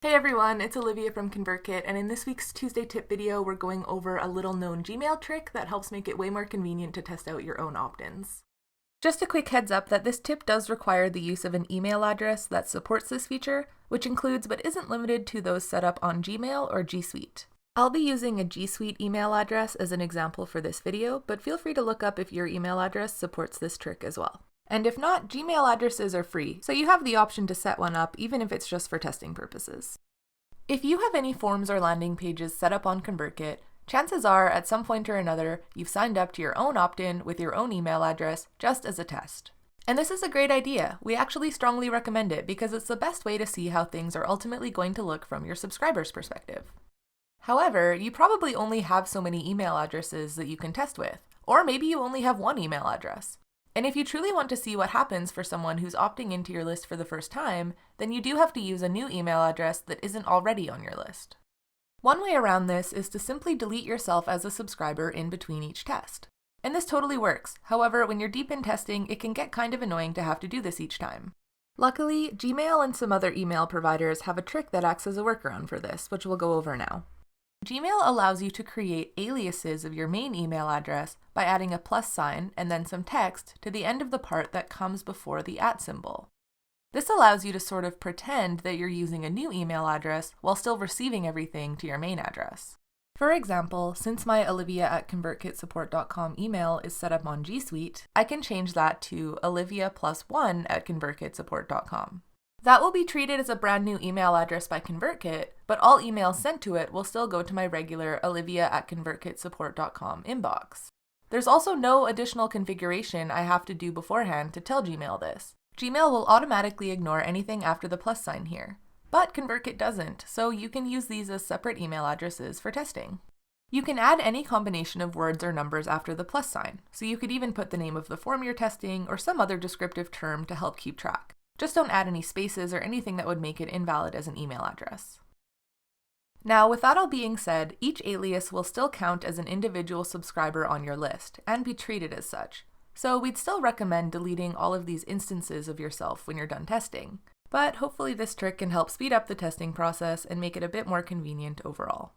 Hey everyone, it's Olivia from ConvertKit, and in this week's Tuesday tip video, we're going over a little known Gmail trick that helps make it way more convenient to test out your own opt-ins. Just a quick heads up that this tip does require the use of an email address that supports this feature, which includes but isn't limited to those set up on Gmail or G Suite. I'll be using a G Suite email address as an example for this video, but feel free to look up if your email address supports this trick as well. And if not, Gmail addresses are free, so you have the option to set one up even if it's just for testing purposes. If you have any forms or landing pages set up on ConvertKit, chances are at some point or another you've signed up to your own opt-in with your own email address just as a test. And this is a great idea. We actually strongly recommend it because it's the best way to see how things are ultimately going to look from your subscriber's perspective. However, you probably only have so many email addresses that you can test with, or maybe you only have one email address. And if you truly want to see what happens for someone who's opting into your list for the first time, then you do have to use a new email address that isn't already on your list. One way around this is to simply delete yourself as a subscriber in between each test. And this totally works. However, when you're deep in testing, it can get kind of annoying to have to do this each time. Luckily, Gmail and some other email providers have a trick that acts as a workaround for this, which we'll go over now. Gmail allows you to create aliases of your main email address by adding a plus sign and then some text to the end of the part that comes before the @ symbol. This allows you to sort of pretend that you're using a new email address while still receiving everything to your main address. For example, since my olivia@convertkitsupport.com email is set up on G Suite, I can change that to olivia+1@convertkitsupport.com. That will be treated as a brand new email address by ConvertKit, but all emails sent to it will still go to my regular olivia@convertkitsupport.com inbox. There's also no additional configuration I have to do beforehand to tell Gmail this. Gmail will automatically ignore anything after the plus sign here, but ConvertKit doesn't, so you can use these as separate email addresses for testing. You can add any combination of words or numbers after the plus sign, so you could even put the name of the form you're testing or some other descriptive term to help keep track. Just don't add any spaces or anything that would make it invalid as an email address. Now, with that all being said, each alias will still count as an individual subscriber on your list and be treated as such. So we'd still recommend deleting all of these instances of yourself when you're done testing. But hopefully this trick can help speed up the testing process and make it a bit more convenient overall.